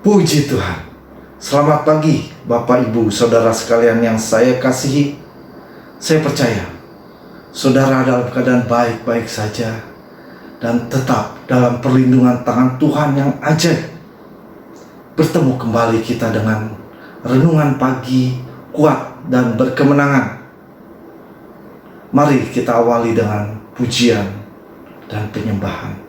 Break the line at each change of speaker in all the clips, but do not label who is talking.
Puji Tuhan. Selamat pagi Bapak Ibu Saudara sekalian yang saya kasihi. Saya percaya saudara dalam keadaan baik-baik saja dan tetap dalam perlindungan tangan Tuhan yang ajaib. Bertemu kembali kita dengan renungan pagi kuat dan berkemenangan. Mari kita awali dengan pujian dan penyembahan.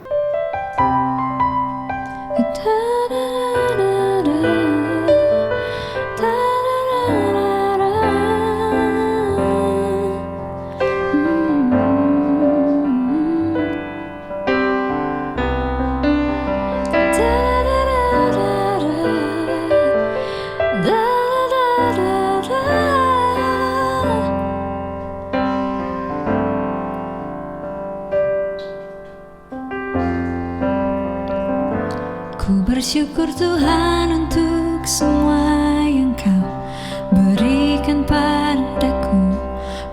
Ku bersyukur Tuhan untuk semua yang Kau berikan padaku.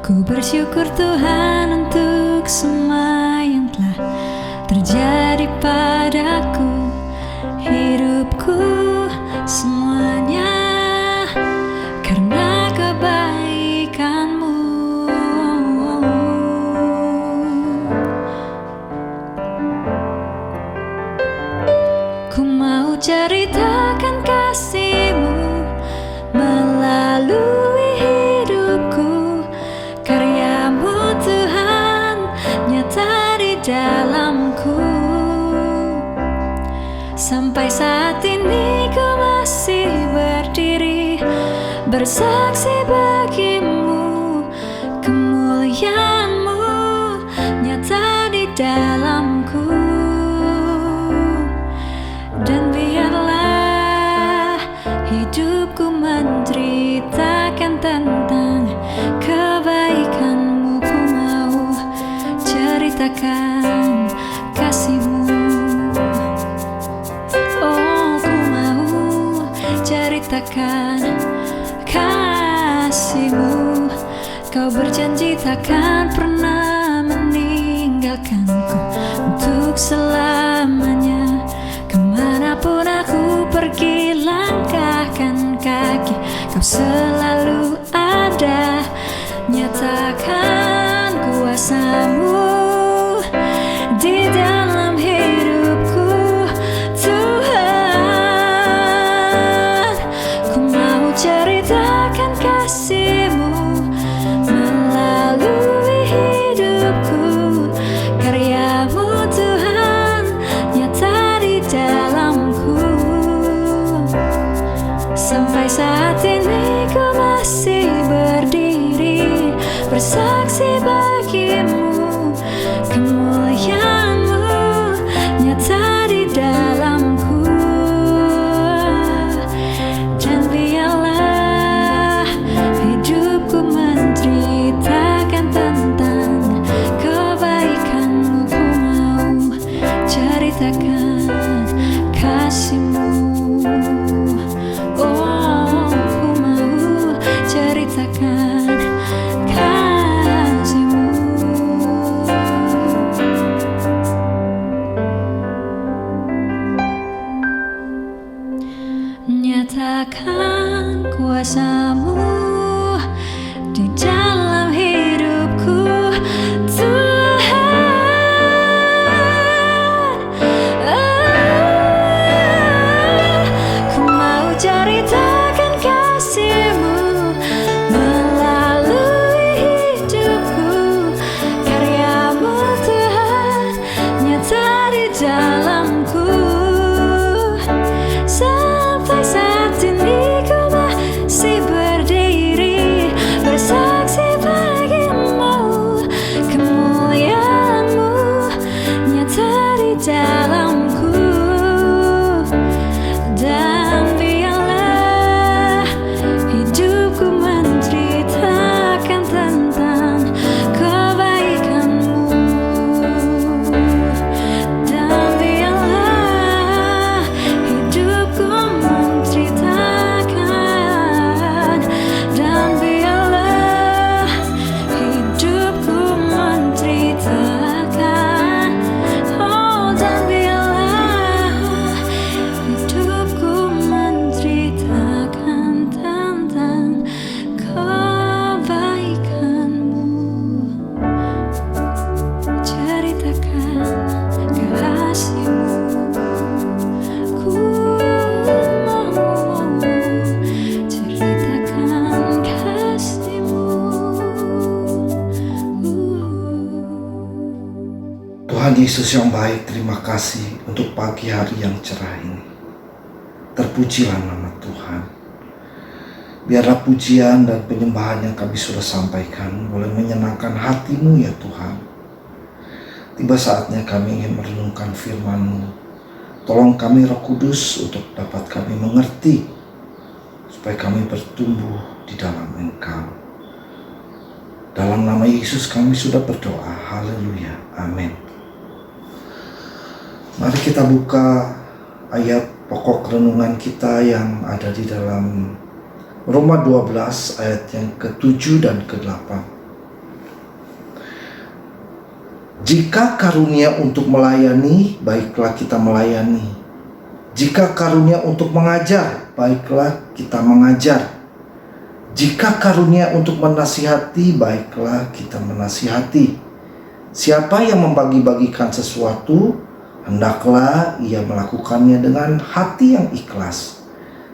Ku bersyukur Tuhan untuk semua yang telah terjadi padaku. Hidupku semuanya karena kebaikan-Mu. Ku mau ceritakan kasih-Mu melalui hidupku. Karya-Mu Tuhan nyata di dalamku. Sampai saat ini ku masih berdiri bersaksi bagi-Mu. Kemuliaan-Mu nyata di dalamku. Dan biarlah hidupku menceritakan tentang kebaikan-Mu. Ku mau ceritakan kasih-Mu. Oh, ku mau ceritakan kasih-Mu. Kau berjanji takkan pernah meninggalkanku untuk selamanya. Kemanapun aku pergi, langkahkan kaki, Kau selalu ada. Nyatakan kuasa-Mu di dalam hidupku, Tuhan. Ku mau ceritakan kasih-Mu melalui hidupku. Karya-Mu Tuhan nyata di dalamku. Sampai saat ini ku masih berdiri bersaksi bagi-Mu. Kemuliaan-Mu nyata di dalamku. Dan biarlah hidupku menceritakan tentang kebaikan-Mu. Ku mau ceritakan kasih-Mu. Oh, ku mau ceritakan kasih-Mu.
Tuhan Yesus yang baik, terima kasih untuk pagi hari yang cerah ini. Terpujilah nama Tuhan. Biarlah pujian dan penyembahan yang kami sudah sampaikan boleh menyenangkan hati-Mu ya Tuhan. Tiba saatnya kami ingin merenungkan firman-Mu. Tolong kami Roh Kudus untuk dapat kami mengerti, supaya kami bertumbuh di dalam Engkau. Dalam nama Yesus kami sudah berdoa. Haleluya. Amin. Mari kita buka ayat pokok renungan kita yang ada di dalam Roma 12 ayat yang ke-7 dan ke-8. Jika karunia untuk melayani, baiklah kita melayani. Jika karunia untuk mengajar, baiklah kita mengajar. Jika karunia untuk menasihati, baiklah kita menasihati. Siapa yang membagi-bagikan sesuatu, hendaklah ia melakukannya dengan hati yang ikhlas.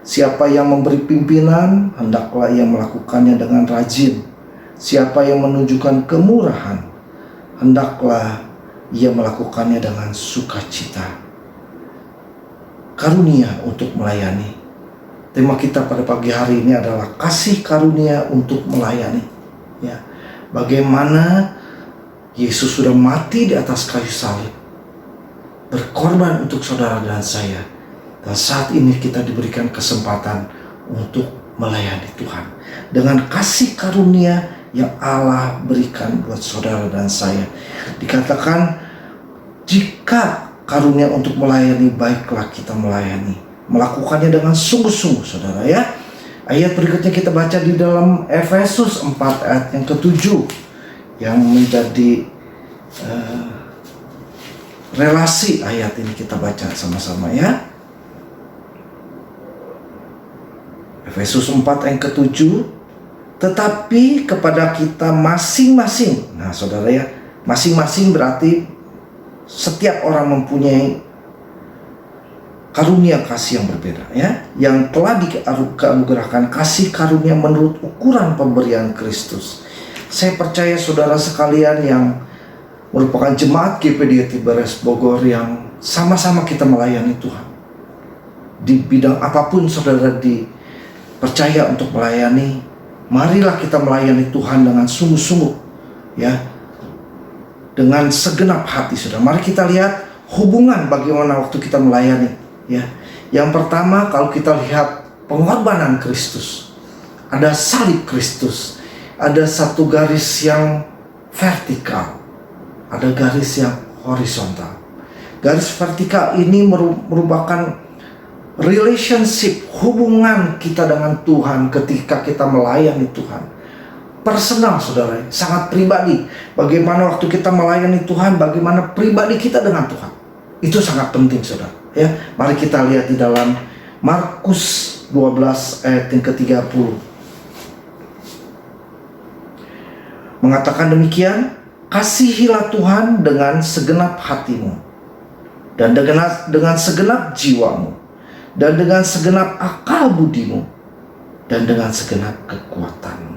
Siapa yang memberi pimpinan, hendaklah ia melakukannya dengan rajin. Siapa yang menunjukkan kemurahan, hendaklah ia melakukannya dengan sukacita. Karunia untuk melayani. Tema kita pada pagi hari ini adalah kasih karunia untuk melayani. Ya, bagaimana Yesus sudah mati di atas kayu salib, berkorban untuk saudara dan saya. Dan saat ini kita diberikan kesempatan untuk melayani Tuhan dengan kasih karunia yang Allah berikan buat saudara dan saya. Dikatakan, jika karunia untuk melayani, baiklah kita melayani. Melakukannya dengan sungguh-sungguh, saudara ya. Ayat berikutnya kita baca di dalam Efesus 4 ayat yang ke-7, yang menjadi relasi ayat ini kita baca sama-sama ya. Efesus 4 yang ke-7, tetapi kepada kita masing-masing. Nah saudara ya, masing-masing berarti setiap orang mempunyai karunia kasih yang berbeda ya, yang telah dianugerahkan kasih karunia menurut ukuran pemberian Kristus. Saya percaya saudara sekalian yang merupakan jemaat GPD Tiberias Bogor, yang sama-sama kita melayani Tuhan di bidang apapun saudara dipercaya untuk melayani. Marilah kita melayani Tuhan dengan sungguh-sungguh ya, dengan segenap hati saudara. Mari kita lihat hubungan bagaimana waktu kita melayani ya. Yang pertama, kalau kita lihat pengorbanan Kristus, ada salib Kristus, ada satu garis yang vertikal, ada garis yang horizontal. Garis vertikal ini merupakan relationship, hubungan kita dengan Tuhan ketika kita melayani Tuhan. Personal saudara, sangat pribadi. Bagaimana waktu kita melayani Tuhan, bagaimana pribadi kita dengan Tuhan. Itu sangat penting saudara ya. Mari kita lihat di dalam Markus 12 ayat yang ke-30. Mengatakan demikian, kasihilah Tuhan dengan segenap hatimu, dan dengan segenap jiwamu, dan dengan segenap akal budimu, dan dengan segenap kekuatanmu.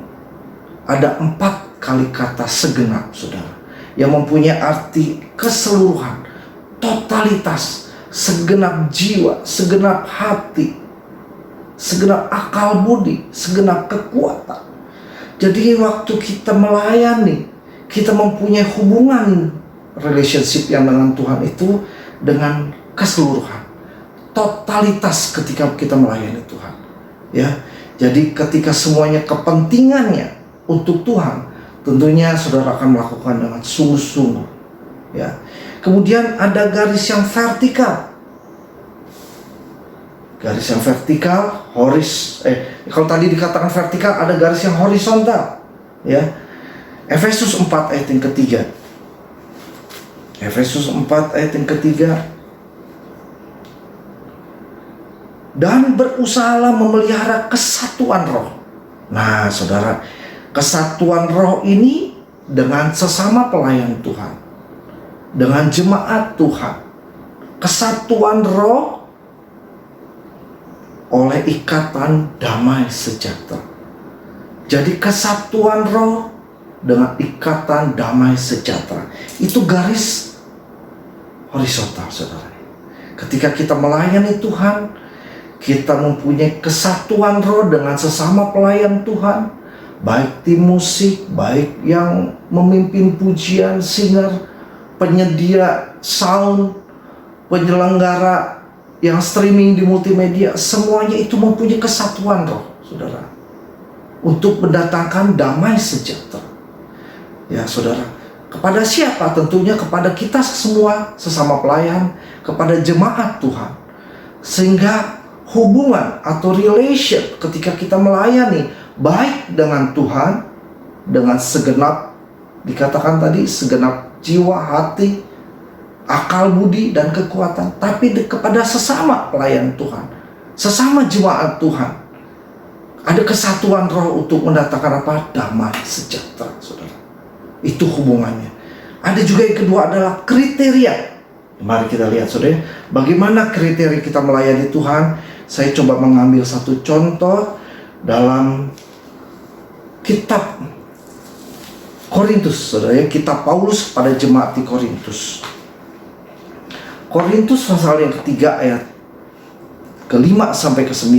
Ada 4 kali kata segenap saudara, yang mempunyai arti keseluruhan, totalitas, segenap jiwa, segenap hati, segenap akal budi, segenap kekuatan. Jadi waktu kita melayani, kita mempunyai hubungan relationship yang dengan Tuhan itu dengan keseluruhan, totalitas ketika kita melayani Tuhan ya. Jadi ketika semuanya kepentingannya untuk Tuhan, tentunya saudara akan melakukan dengan sungguh-sungguh ya. Kemudian ada garis yang vertikal. Garis yang vertikal, kalau tadi dikatakan vertikal, ada garis yang horizontal ya. Efesus 4 ayat yang ketiga. Efesus 4 ayat yang ketiga. Dan berusahalah memelihara kesatuan roh. Nah saudara, kesatuan roh ini dengan sesama pelayan Tuhan, dengan jemaat Tuhan. Kesatuan roh oleh ikatan damai sejahtera. Jadi kesatuan roh dengan ikatan damai sejahtera, itu garis horizontal, saudara. Ketika kita melayani Tuhan, kita mempunyai kesatuan roh dengan sesama pelayan Tuhan, baik tim musik, baik yang memimpin pujian, singer, penyedia sound, penyelenggara yang streaming di multimedia, semuanya itu mempunyai kesatuan roh, saudara, untuk mendatangkan damai sejahtera. Ya, saudara, kepada siapa? Tentunya kepada kita semua sesama pelayan, kepada jemaat Tuhan. Sehingga hubungan atau relation ketika kita melayani baik dengan Tuhan, dengan segenap, dikatakan tadi, segenap jiwa, hati, akal, budi, dan kekuatan, tapi kepada sesama pelayan Tuhan, sesama jemaat Tuhan, ada kesatuan roh untuk mendatangkan apa? Damai sejahtera, saudara. Itu hubungannya. Ada juga yang kedua adalah kriteria. Mari kita lihat, saudara, bagaimana kriteria kita melayani Tuhan. Saya coba mengambil satu contoh dalam kitab Korintus, saudara, kitab Paulus pada jemaat di Korintus. Korintus pasal yang ketiga ayat ke-5 sampai ke-9.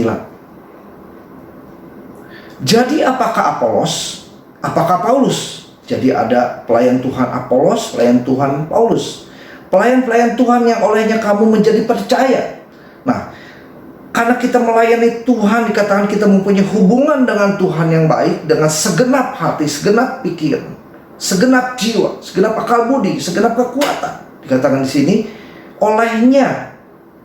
Jadi apakah Apolos? Apakah Paulus? Jadi ada pelayan Tuhan Apolos, pelayan Tuhan Paulus. Pelayan-pelayan Tuhan yang olehnya kamu menjadi percaya. Nah, karena kita melayani Tuhan, dikatakan kita mempunyai hubungan dengan Tuhan yang baik, dengan segenap hati, segenap pikiran, segenap jiwa, segenap akal budi, segenap kekuatan. Dikatakan di sini, olehnya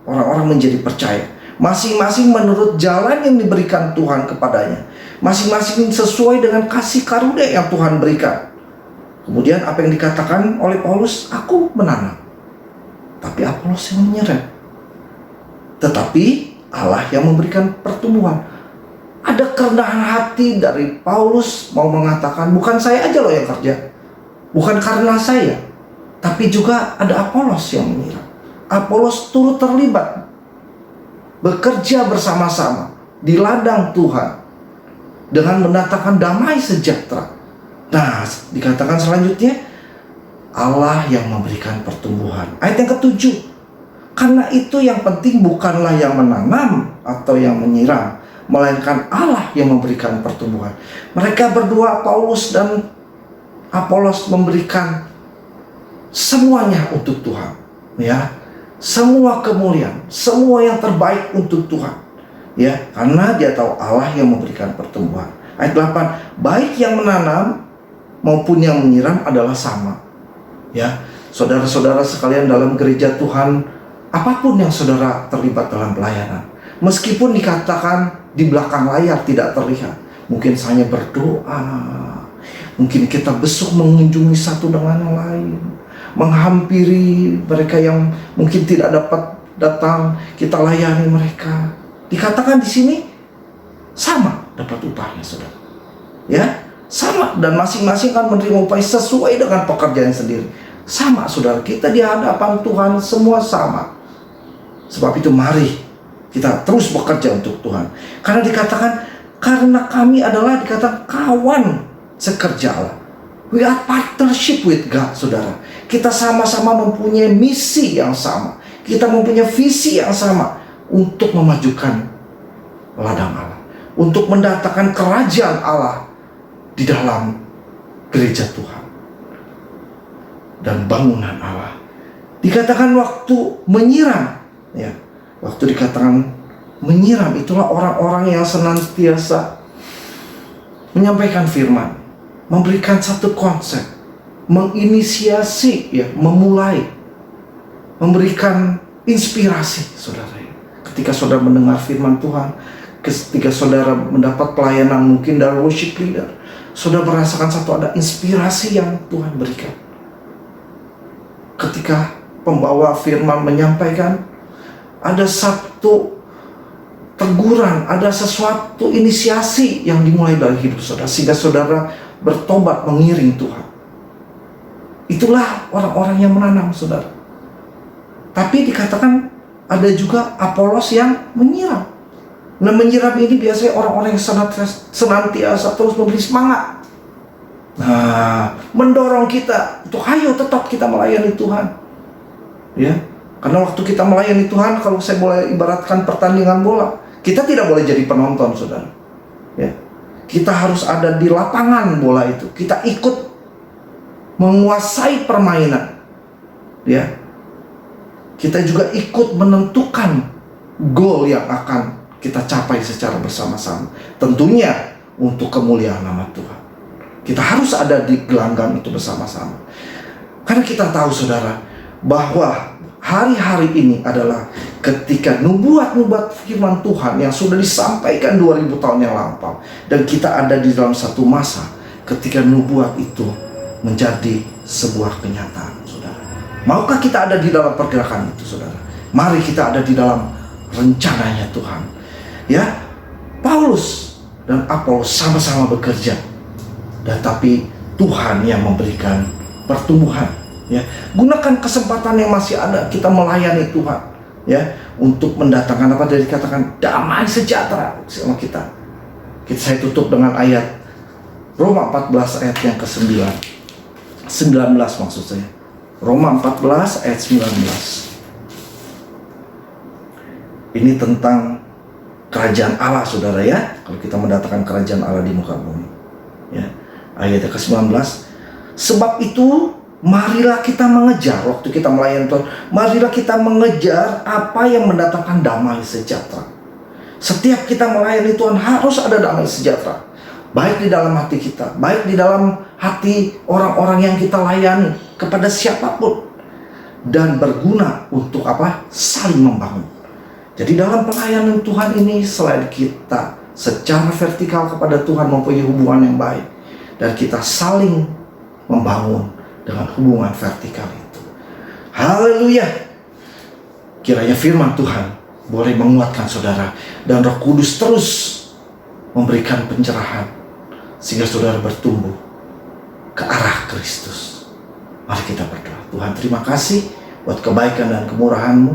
orang-orang menjadi percaya. Masing-masing menurut jalan yang diberikan Tuhan kepadanya. Masing-masing sesuai dengan kasih karunia yang Tuhan berikan. Kemudian apa yang dikatakan oleh Paulus, aku menanam, tapi Apolos yang menyeret. Tetapi Allah yang memberikan pertumbuhan. Ada kerendahan hati dari Paulus mau mengatakan, bukan saya aja loh yang kerja, bukan karena saya, tapi juga ada Apolos yang menyiram. Apolos turut terlibat, bekerja bersama-sama di ladang Tuhan dengan mendatangkan damai sejahtera. Nah, dikatakan selanjutnya, Allah yang memberikan pertumbuhan. Ayat yang ke-7. Karena itu yang penting bukanlah yang menanam atau yang menyiram, melainkan Allah yang memberikan pertumbuhan. Mereka berdua, Paulus dan Apolos, memberikan semuanya untuk Tuhan. Ya, semua kemuliaan, semua yang terbaik untuk Tuhan. Ya, karena dia tahu Allah yang memberikan pertumbuhan. Ayat 8. Baik yang menanam maupun yang menyiram adalah sama. Ya, saudara-saudara sekalian dalam gereja Tuhan, apapun yang saudara terlibat dalam pelayanan, meskipun dikatakan di belakang layar tidak terlihat, mungkin hanya berdoa, mungkin kita besok mengunjungi satu dengan yang lain, menghampiri mereka yang mungkin tidak dapat datang, kita layani mereka. Dikatakan di sini sama dapat upahnya, saudara. Ya, sama, dan masing-masing akan menerima upah sesuai dengan pekerjaan sendiri. Sama, saudara, kita di hadapan Tuhan semua sama. Sebab itu mari kita terus bekerja untuk Tuhan. Karena dikatakan, karena kami adalah dikatakan kawan sekerja Allah. We are partnership with God, saudara. Kita sama-sama mempunyai misi yang sama. Kita mempunyai visi yang sama untuk memajukan ladang Allah, untuk mendatangkan kerajaan Allah di dalam gereja Tuhan dan bangunan Allah. Dikatakan waktu menyiram, ya, waktu dikatakan menyiram, itulah orang-orang yang senantiasa menyampaikan firman, memberikan satu konsep, menginisiasi, ya, memulai, memberikan inspirasi, saudara. Ketika saudara mendengar firman Tuhan, ketika saudara mendapat pelayanan mungkin dari worship leader, saudara merasakan satu ada inspirasi yang Tuhan berikan. Ketika pembawa firman menyampaikan, ada satu teguran, ada sesuatu inisiasi yang dimulai dari hidup saudara, sehingga saudara bertobat mengiring Tuhan. Itulah orang-orang yang menanam, saudara. Tapi dikatakan ada juga Apolos yang menyiram. Nah, menyiram ini biasanya orang-orang yang senantiasa terus memberi semangat. Nah, mendorong kita untuk ayo tetap kita melayani Tuhan. Ya, karena waktu kita melayani Tuhan, kalau saya boleh ibaratkan pertandingan bola, kita tidak boleh jadi penonton, saudara. Ya, kita harus ada di lapangan bola itu. Kita ikut menguasai permainan. Ya, kita juga ikut menentukan gol yang akan kita capai secara bersama-sama. Tentunya untuk kemuliaan nama Tuhan. Kita harus ada di gelanggang itu bersama-sama. Karena kita tahu, saudara, bahwa hari-hari ini adalah ketika nubuat-nubuat firman Tuhan yang sudah disampaikan 2000 tahun yang lampau. Dan kita ada di dalam satu masa ketika nubuat itu menjadi sebuah kenyataan, saudara. Maukah kita ada di dalam pergerakan itu, saudara? Mari kita ada di dalam rencananya Tuhan. Ya, Paulus dan Apolos sama-sama bekerja, tetapi Tuhan yang memberikan pertumbuhan. Ya, gunakan kesempatan yang masih ada kita melayani Tuhan, ya, untuk mendatangkan apa dari dikatakan damai sejahtera sama kita. Saya tutup dengan ayat Roma 14 ayat yang ke-9. 19 maksud saya. Roma 14 ayat 19. Ini tentang kerajaan Allah, saudara, ya. Kalau kita mendatangkan kerajaan Allah di muka bumi. Ya. Ayat ke-19. Sebab itu marilah kita mengejar, waktu kita melayani Tuhan, marilah kita mengejar apa yang mendatangkan damai sejahtera. Setiap kita melayani Tuhan harus ada damai sejahtera. Baik di dalam hati kita, baik di dalam hati orang-orang yang kita layani, kepada siapapun. Dan berguna untuk apa? Saling membangun. Jadi dalam pelayanan Tuhan ini, selain kita secara vertikal kepada Tuhan mempunyai hubungan yang baik, dan kita saling membangun dengan hubungan vertikal itu. Haleluya. Kiranya firman Tuhan boleh menguatkan saudara, dan Roh Kudus terus memberikan pencerahan sehingga saudara bertumbuh ke arah Kristus. Mari kita berdoa. Tuhan, terima kasih buat kebaikan dan kemurahan-Mu,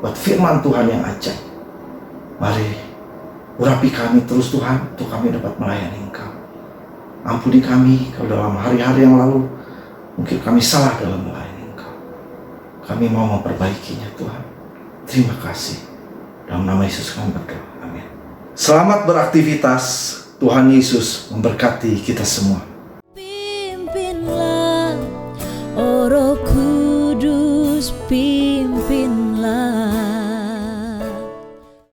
buat firman Tuhan yang ajaib. Mari urapi kami terus Tuhan, untuk kami dapat melayani Engkau. Ampuni kami kalau dalam hari-hari yang lalu mungkin kami salah dalam melayani Engkau. Kami mau memperbaikinya Tuhan. Terima kasih. Dalam nama Yesus kami berdoa. Amin. Selamat beraktivitas. Tuhan Yesus memberkati kita semua.
Pimpinlah, oh Roh Kudus, pimpinlah.